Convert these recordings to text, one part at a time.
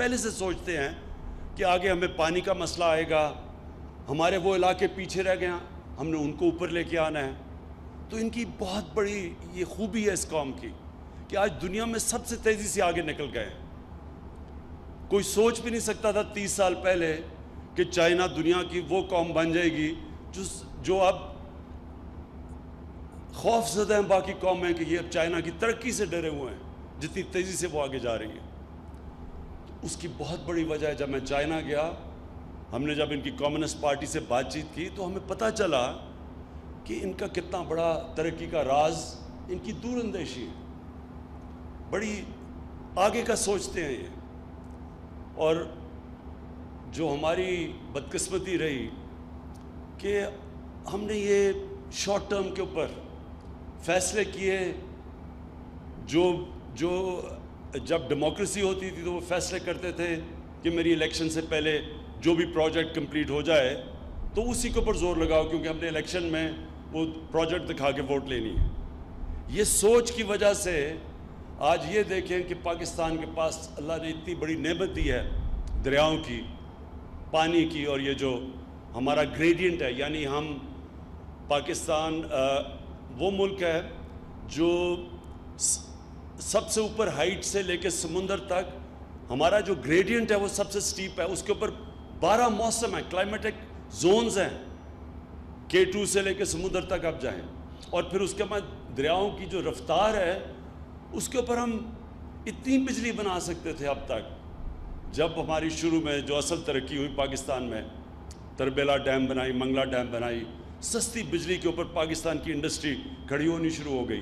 پہلے سے سوچتے ہیں کہ آگے ہمیں پانی کا مسئلہ آئے گا, ہمارے وہ علاقے پیچھے رہ گئے ہیں, ہم نے ان کو اوپر لے کے آنا ہے. تو ان کی بہت بڑی یہ خوبی ہے اس قوم کی کہ آج دنیا میں سب سے تیزی سے آگے نکل گئے ہیں. کوئی سوچ بھی نہیں سکتا تھا 30 سال پہلے کہ چائنا دنیا کی وہ قوم بن جائے گی جو اب خوف زدہ ہیں باقی قومیں کہ یہ اب چائنا کی ترقی سے ڈرے ہوئے ہیں جتنی تیزی سے وہ آگے جا رہی ہے. اس کی بہت بڑی وجہ ہے, جب میں چائنا گیا, ہم نے جب ان کی کمیونسٹ پارٹی سے بات چیت کی تو ہمیں پتہ چلا کہ ان کا کتنا بڑا ترقی کا راز ان کی دور اندیشی ہے, بڑی آگے کا سوچتے ہیں یہ. اور جو ہماری بدقسمتی رہی کہ ہم نے یہ شارٹ ٹرم کے اوپر فیصلے کیے, جو جب ڈیموکریسی ہوتی تھی تو وہ فیصلے کرتے تھے کہ میری الیکشن سے پہلے جو بھی پروجیکٹ کمپلیٹ ہو جائے تو اسی کے اوپر زور لگاؤ کیونکہ ہم نے الیکشن میں وہ پروجیکٹ دکھا کے ووٹ لینی ہے. یہ سوچ کی وجہ سے آج یہ دیکھیں کہ پاکستان کے پاس اللہ نے اتنی بڑی نعمت دی ہے دریاؤں کی, پانی کی, اور یہ جو ہمارا گریڈینٹ ہے, یعنی ہم پاکستان وہ ملک ہے جو سب سے اوپر ہائٹ سے لے کے سمندر تک ہمارا جو گریڈینٹ ہے وہ سب سے سٹیپ ہے. اس کے اوپر 12 موسم ہیں, کلائمیٹک زونز ہیں, K2 سے لے کے سمندر تک آپ جائیں. اور پھر اس کے بعد دریاؤں کی جو رفتار ہے اس کے اوپر ہم اتنی بجلی بنا سکتے تھے اب تک. جب ہماری شروع میں جو اصل ترقی ہوئی پاکستان میں, تربیلا ڈیم بنائی, منگلا ڈیم بنائی, سستی بجلی کے اوپر پاکستان کی انڈسٹری کھڑی ہونی شروع ہو گئی.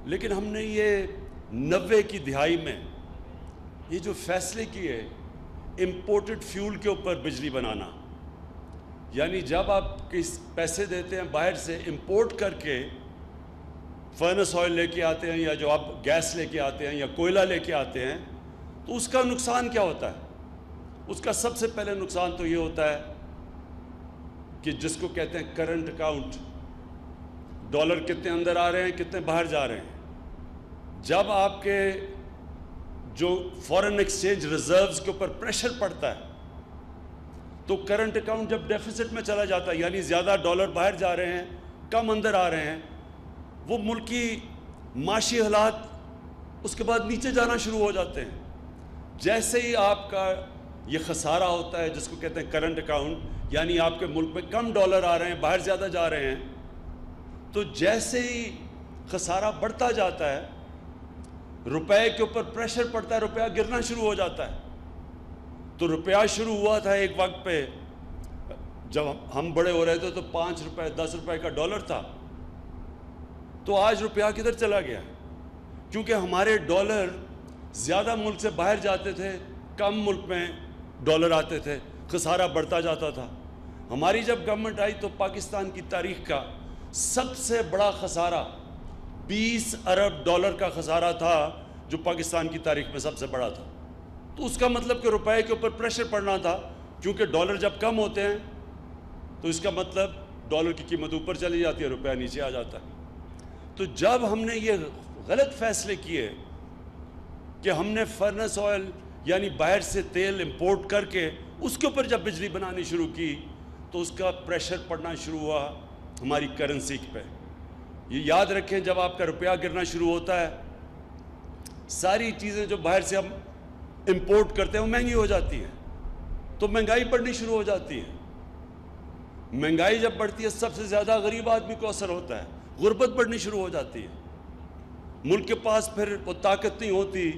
لیکن ہم نے یہ 90 کی دہائی میں یہ جو فیصلے کیے امپورٹڈ فیول کے اوپر بجلی بنانا, یعنی جب آپ کس پیسے دیتے ہیں باہر سے امپورٹ کر کے فرنس آئل لے کے آتے ہیں, یا جو آپ گیس لے کے آتے ہیں یا کوئلہ لے کے آتے ہیں, تو اس کا نقصان کیا ہوتا ہے؟ اس کا سب سے پہلے نقصان تو یہ ہوتا ہے کہ جس کو کہتے ہیں کرنٹ اکاؤنٹ, ڈالر کتنے اندر آ رہے ہیں کتنے باہر جا رہے ہیں. جب آپ کے جو فورن ایکسچینج ریزروز کے اوپر پریشر پڑتا ہے تو کرنٹ اکاؤنٹ جب ڈیفیسٹ میں چلا جاتا ہے, یعنی زیادہ ڈالر باہر جا رہے ہیں کم اندر آ رہے ہیں, وہ ملک کی معاشی حالات اس کے بعد نیچے جانا شروع ہو جاتے ہیں. جیسے ہی آپ کا یہ خسارہ ہوتا ہے جس کو کہتے ہیں کرنٹ اکاؤنٹ, یعنی آپ کے ملک میں کم ڈالر آ رہے ہیں باہر زیادہ جا رہے ہیں, تو جیسے ہی خسارہ بڑھتا جاتا ہے روپے کے اوپر پریشر پڑتا ہے, روپیہ گرنا شروع ہو جاتا ہے. تو روپیہ شروع ہوا تھا ایک وقت پہ جب ہم بڑے ہو رہے تھے تو 5 روپے 10 روپے کا ڈالر تھا, تو آج روپیہ کدھر چلا گیا؟ کیونکہ ہمارے ڈالر زیادہ ملک سے باہر جاتے تھے, کم ملک میں ڈالر آتے تھے, خسارہ بڑھتا جاتا تھا. ہماری جب گورنمنٹ آئی تو پاکستان کی تاریخ کا سب سے بڑا خسارہ 20 ارب ڈالر کا خسارہ تھا جو پاکستان کی تاریخ میں سب سے بڑا تھا. تو اس کا مطلب کہ روپے کے اوپر پریشر پڑنا تھا, کیونکہ ڈالر جب کم ہوتے ہیں تو اس کا مطلب ڈالر کی قیمت اوپر چلی جاتی ہے, روپیہ نیچے آ جاتا ہے. تو جب ہم نے یہ غلط فیصلے کیے کہ ہم نے فرنس آئل یعنی باہر سے تیل امپورٹ کر کے اس کے اوپر جب بجلی بنانی شروع کی تو اس کا پریشر پڑنا شروع ہوا ہماری کرنسی پہ. یہ یاد رکھیں, جب آپ کا روپیہ گرنا شروع ہوتا ہے ساری چیزیں جو باہر سے ہم امپورٹ کرتے ہیں وہ مہنگی ہو جاتی ہیں, تو مہنگائی بڑھنی شروع ہو جاتی ہے. مہنگائی جب بڑھتی ہے سب سے زیادہ غریب آدمی کو اثر ہوتا ہے, غربت بڑھنی شروع ہو جاتی ہے. ملک کے پاس پھر وہ طاقت نہیں ہوتی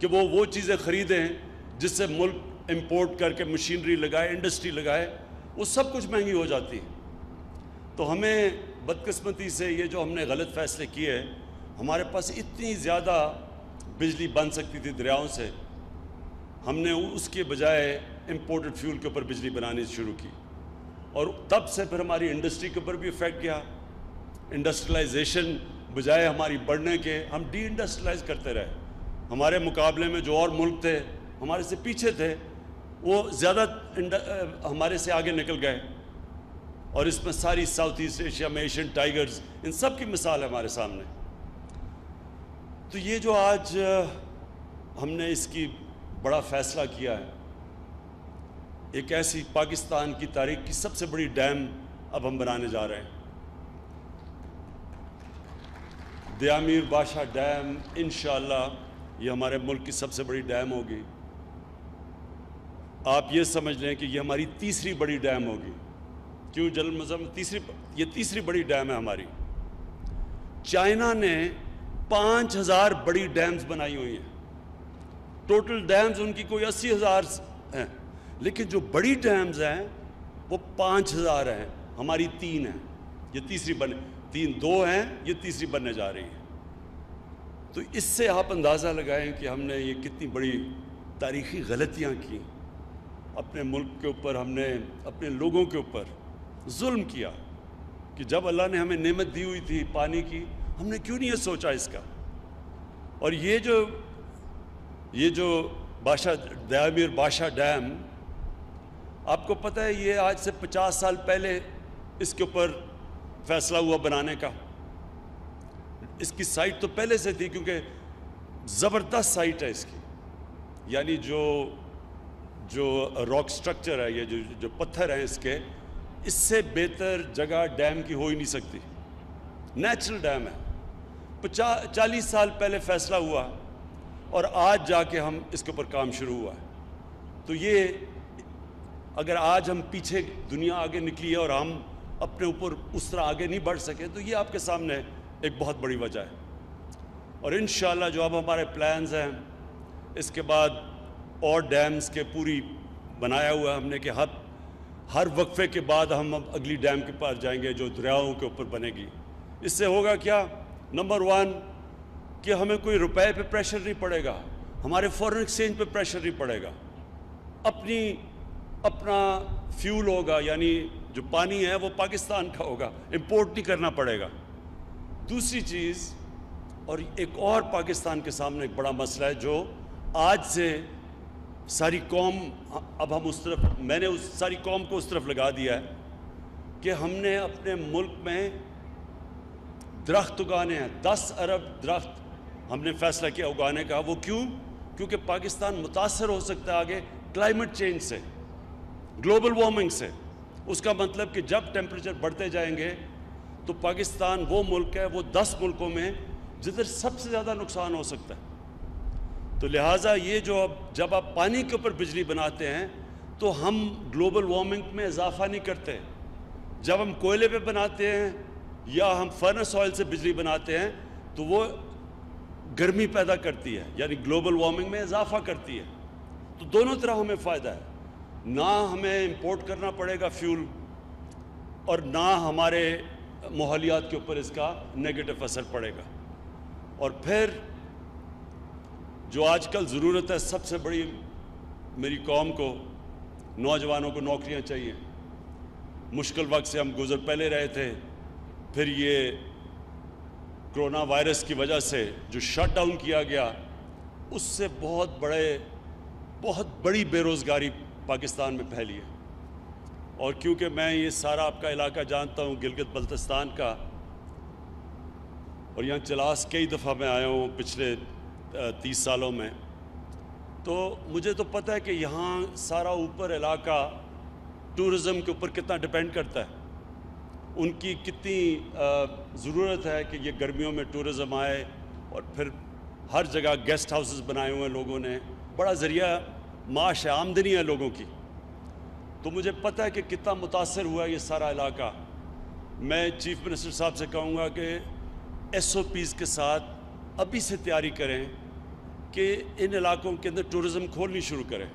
کہ وہ چیزیں خریدیں جس سے ملک امپورٹ کر کے مشینری لگائے, انڈسٹری لگائے, وہ سب کچھ مہنگی ہو جاتی ہے. تو ہمیں بدقسمتی سے یہ جو ہم نے غلط فیصلے کیے, ہمارے پاس اتنی زیادہ بجلی بن سکتی تھی دریاؤں سے, ہم نے اس کے بجائے امپورٹڈ فیول کے اوپر بجلی بنانی شروع کی. اور تب سے پھر ہماری انڈسٹری کے اوپر بھی افیکٹ کیا. انڈسٹریلائزیشن بجائے ہماری بڑھنے کے ہم ڈی انڈسٹریلائز کرتے رہے. ہمارے مقابلے میں جو اور ملک تھے ہمارے سے پیچھے تھے وہ زیادہ ہمارے سے آگے نکل گئے, اور اس میں ساری ساؤتھ ایسٹ ایشیا میں ایشین ٹائیگرز ان سب کی مثال ہے ہمارے سامنے. تو یہ جو آج ہم نے اس کی بڑا فیصلہ کیا ہے. ایک ایسی پاکستان کی تاریخ کی سب سے بڑی ڈیم اب ہم بنانے جا رہے ہیں. دیا میر بادشاہ ڈیم انشاءاللہ یہ ہمارے ملک کی سب سے بڑی ڈیم ہوگی. آپ یہ سمجھ لیں کہ یہ ہماری تیسری بڑی ڈیم ہوگی. کیوں جنرل مظفر؟ یہ تیسری بڑی ڈیم ہے ہماری. چائنا نے 5000 بڑی ڈیمز بنائی ہوئی ہیں. ٹوٹل ڈیمز ان کی کوئی 80,000 ہیں، لیکن جو بڑی ڈیمز ہیں وہ 5000 ہیں. ہماری 3 ہیں، یہ تیسری دو ہیں، یہ تیسری بننے جا رہی ہیں. تو اس سے آپ اندازہ لگائیں کہ ہم نے یہ کتنی بڑی تاریخی غلطیاں کی. اپنے ملک کے اوپر ہم نے اپنے لوگوں کے اوپر ظلم کیا کہ جب اللہ نے ہمیں نعمت دی ہوئی تھی پانی کی، ہم نے کیوں نہیں یہ سوچا اس کا. اور یہ جو دیا میر بادشاہ ڈیم، آپ کو پتہ ہے یہ آج سے 50 سال پہلے اس کے اوپر فیصلہ ہوا بنانے کا. اس کی سائٹ تو پہلے سے تھی، کیونکہ زبردست سائٹ ہے اس کی. یعنی جو راک سٹرکچر ہے، یہ جو پتھر ہیں اس کے، اس سے بہتر جگہ ڈیم کی ہو ہی نہیں سکتی. نیچرل ڈیم ہے. 40 سال پہلے فیصلہ ہوا اور آج جا کے ہم اس کے اوپر کام شروع ہوا ہے. تو یہ اگر آج ہم پیچھے دنیا آگے نکلی ہے اور ہم اپنے اوپر اس طرح آگے نہیں بڑھ سکے، تو یہ آپ کے سامنے ایک بہت بڑی وجہ ہے. اور انشاءاللہ جو اب ہمارے پلانز ہیں، اس کے بعد اور ڈیمز کے پوری بنایا ہوا ہے ہم نے کہ ہر وقفے کے بعد ہم اب اگلی ڈیم کے پاس جائیں گے جو دریاؤں کے اوپر بنے گی. اس سے ہوگا کیا؟ نمبر 1 کہ ہمیں کوئی روپے پہ پریشر نہیں پڑے گا، ہمارے فورن ایکسچینج پہ پریشر نہیں پڑے گا. اپنا فیول ہوگا، یعنی جو پانی ہے وہ پاکستان کا ہوگا، امپورٹ نہیں کرنا پڑے گا. دوسری چیز، اور ایک اور پاکستان کے سامنے ایک بڑا مسئلہ ہے جو آج سے ساری قوم، اب ہم اس طرف، میں نے اس ساری قوم کو اس طرف لگا دیا ہے کہ ہم نے اپنے ملک میں درخت اگانے ہیں. 10 ارب درخت ہم نے فیصلہ کیا اگانے کا. وہ کیوں؟ کیونکہ پاکستان متاثر ہو سکتا ہے آگے کلائمیٹ چینج سے، گلوبل وارمنگ سے. اس کا مطلب کہ جب ٹیمپریچر بڑھتے جائیں گے تو پاکستان وہ ملک ہے، وہ 10 ملکوں میں جدھر سب سے زیادہ نقصان ہو سکتا ہے. تو لہٰذا یہ جب آپ پانی کے اوپر بجلی بناتے ہیں تو ہم گلوبل وارمنگ میں اضافہ نہیں کرتے. جب ہم کوئلے پہ بناتے ہیں یا ہم فرنس آئل سے بجلی بناتے ہیں تو وہ گرمی پیدا کرتی ہے، یعنی گلوبل وارمنگ میں اضافہ کرتی ہے. تو دونوں طرح ہمیں فائدہ ہے. نہ ہمیں امپورٹ کرنا پڑے گا فیول، اور نہ ہمارے ماحولیات کے اوپر اس کا نیگیٹو اثر پڑے گا. اور پھر جو آج کل ضرورت ہے سب سے بڑی، میری قوم کو، نوجوانوں کو نوکریاں چاہیے. مشکل وقت سے ہم گزر پہلے رہے تھے، پھر یہ کرونا وائرس کی وجہ سے جو شٹ ڈاؤن کیا گیا، اس سے بہت بڑی بے روزگاری پاکستان میں پھیلی ہے. اور کیونکہ میں یہ سارا آپ کا علاقہ جانتا ہوں، گلگت بلتستان کا، اور یہاں چلاس کئی دفعہ میں آیا ہوں پچھلے 30 سالوں میں، تو مجھے تو پتہ ہے کہ یہاں سارا اوپر علاقہ ٹورزم کے اوپر کتنا ڈیپینڈ کرتا ہے. ان کی کتنی ضرورت ہے کہ یہ گرمیوں میں ٹورزم آئے، اور پھر ہر جگہ گیسٹ ہاؤسز بنائے ہوئے ہیں لوگوں نے، بڑا ذریعہ معاش ہے، آمدنی ہے لوگوں کی. تو مجھے پتہ ہے کہ کتنا متاثر ہوا ہے یہ سارا علاقہ. میں چیف منسٹر صاحب سے کہوں گا کہ SOPs کے ساتھ ابھی سے تیاری کریں کہ ان علاقوں کے اندر ٹورزم کھولنی شروع کریں.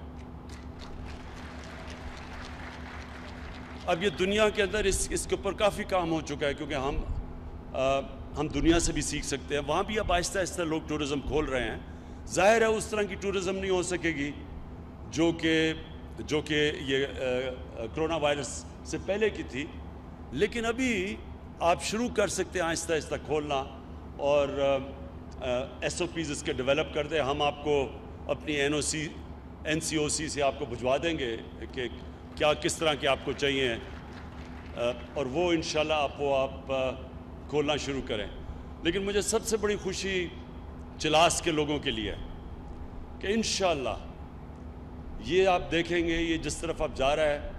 اب یہ دنیا کے اندر اس کے اوپر کافی کام ہو چکا ہے، کیونکہ ہم دنیا سے بھی سیکھ سکتے ہیں. وہاں بھی اب آہستہ آہستہ لوگ ٹورزم کھول رہے ہیں. ظاہر ہے اس طرح کی ٹورزم نہیں ہو سکے گی جو کہ یہ کرونا وائرس سے پہلے کی تھی، لیکن ابھی آپ شروع کر سکتے ہیں آہستہ آہستہ کھولنا، اور SOPs اس کے ڈیولپ کر دیں. ہم آپ کو اپنی NCOC سے آپ کو بھجوا دیں گے کہ کس طرح کے آپ کو چاہیے، اور وہ انشاءاللہ آپ کھولنا شروع کریں. لیکن مجھے سب سے بڑی خوشی چلاس کے لوگوں کے لیے کہ انشاءاللہ یہ آپ دیکھیں گے، یہ جس طرف اب جا رہا ہے،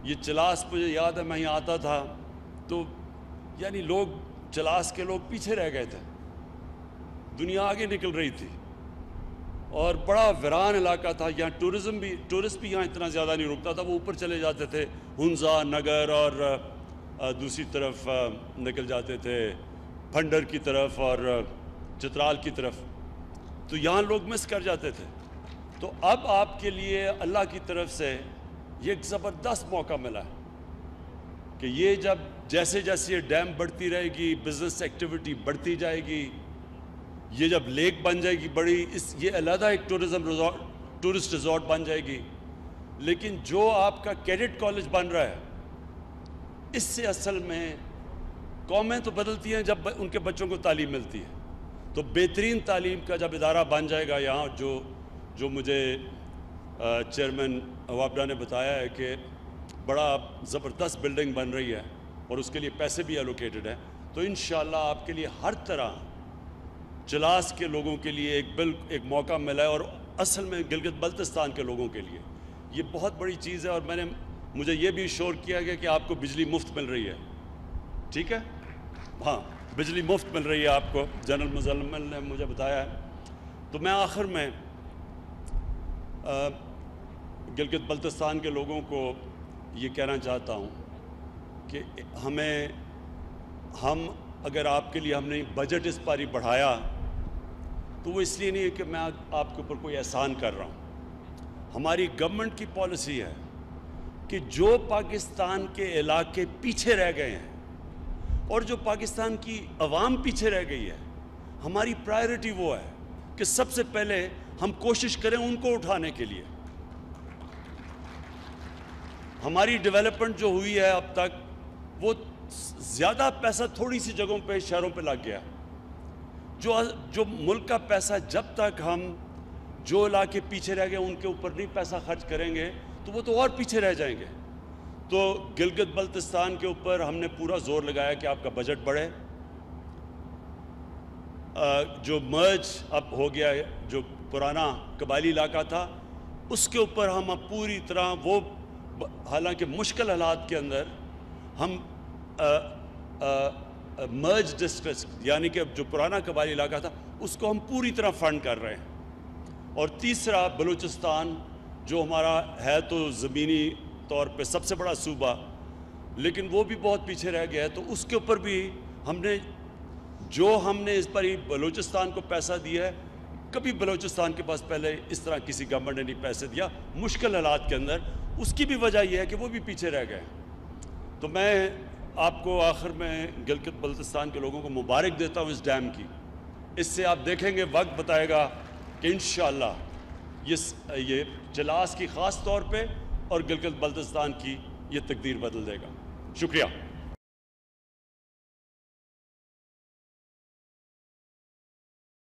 یہ چلاس مجھے یاد ہے میں یہاں آتا تھا تو یعنی چلاس کے لوگ پیچھے رہ گئے تھے، دنیا آگے نکل رہی تھی، اور بڑا ویران علاقہ تھا. یہاں ٹورسٹ بھی یہاں اتنا زیادہ نہیں رکتا تھا، وہ اوپر چلے جاتے تھے ہنزا نگر اور دوسری طرف نکل جاتے تھے پھنڈر کی طرف اور چترال کی طرف، تو یہاں لوگ مس کر جاتے تھے. تو اب آپ کے لیے اللہ کی طرف سے یہ ایک زبردست موقع ملا ہے کہ یہ جیسے جیسے یہ ڈیم بڑھتی رہے گی، بزنس ایکٹیویٹی بڑھتی جائے گی، یہ جب لیک بن جائے گی بڑی، یہ علیحدہ ایک ٹورسٹ ریزورٹ بن جائے گی. لیکن جو آپ کا کیڈٹ کالج بن رہا ہے، اس سے اصل میں قومیں تو بدلتی ہیں جب ان کے بچوں کو تعلیم ملتی ہے. تو بہترین تعلیم کا جب ادارہ بن جائے گا یہاں، جو مجھے چیئرمین وابڈا نے بتایا ہے کہ بڑا زبردست بلڈنگ بن رہی ہے اور اس کے لیے پیسے بھی الوکیٹڈ ہیں، تو انشاءاللہ آپ کے لیے ہر طرح چلاس کے لوگوں کے لیے ایک موقع ملا ہے، اور اصل میں گلگت بلتستان کے لوگوں کے لیے یہ بہت بڑی چیز ہے. اور مجھے یہ بھی شور کیا گیا کہ آپ کو بجلی مفت مل رہی ہے. ٹھیک ہے، ہاں بجلی مفت مل رہی ہے آپ کو، جنرل مزمل نے مجھے بتایا ہے. تو میں آخر میں گلگت بلتستان کے لوگوں کو یہ کہنا چاہتا ہوں کہ ہم اگر آپ کے لیے ہم نے بجٹ اس باری بڑھایا تو وہ اس لیے نہیں ہے کہ میں آپ کے اوپر کوئی احسان کر رہا ہوں. ہماری گورنمنٹ کی پالیسی ہے کہ جو پاکستان کے علاقے پیچھے رہ گئے ہیں اور جو پاکستان کی عوام پیچھے رہ گئی ہے، ہماری پرائیورٹی وہ ہے کہ سب سے پہلے ہم کوشش کریں ان کو اٹھانے کے لیے. ہماری ڈیولپمنٹ جو ہوئی ہے اب تک، وہ زیادہ پیسہ تھوڑی سی جگہوں پہ شہروں پہ لگ گیا. جو ملک کا پیسہ جب تک ہم جو علاقے پیچھے رہ گئے ان کے اوپر نہیں پیسہ خرچ کریں گے تو وہ تو اور پیچھے رہ جائیں گے. تو گلگت بلتستان کے اوپر ہم نے پورا زور لگایا کہ آپ کا بجٹ بڑھے. جو مرج اب ہو گیا ہے، جو پرانا قبائلی علاقہ تھا، اس کے اوپر ہم اب پوری طرح حالانکہ مشکل حالات کے اندر ہم مرج ڈسٹرکٹ یعنی کہ جو پرانا قبائلی علاقہ تھا اس کو ہم پوری طرح فنڈ کر رہے ہیں. اور تیسرا بلوچستان جو ہمارا ہے تو زمینی طور پہ سب سے بڑا صوبہ، لیکن وہ بھی بہت پیچھے رہ گیا ہے. تو اس کے اوپر بھی ہم نے اس پر ہی بلوچستان کو پیسہ دیا ہے. کبھی بلوچستان کے پاس پہلے اس طرح کسی گورنمنٹ نے نہیں پیسے دیا مشکل حالات کے اندر. اس کی بھی وجہ یہ ہے کہ وہ بھی پیچھے رہ گئے. تو میں آپ کو آخر میں گلگت بلتستان کے لوگوں کو مبارک دیتا ہوں اس ڈیم کی. اس سے آپ دیکھیں گے، وقت بتائے گا کہ انشاءاللہ یہ چلاس کی خاص طور پہ اور گلگت بلتستان کی یہ تقدیر بدل دے گا. شکریہ.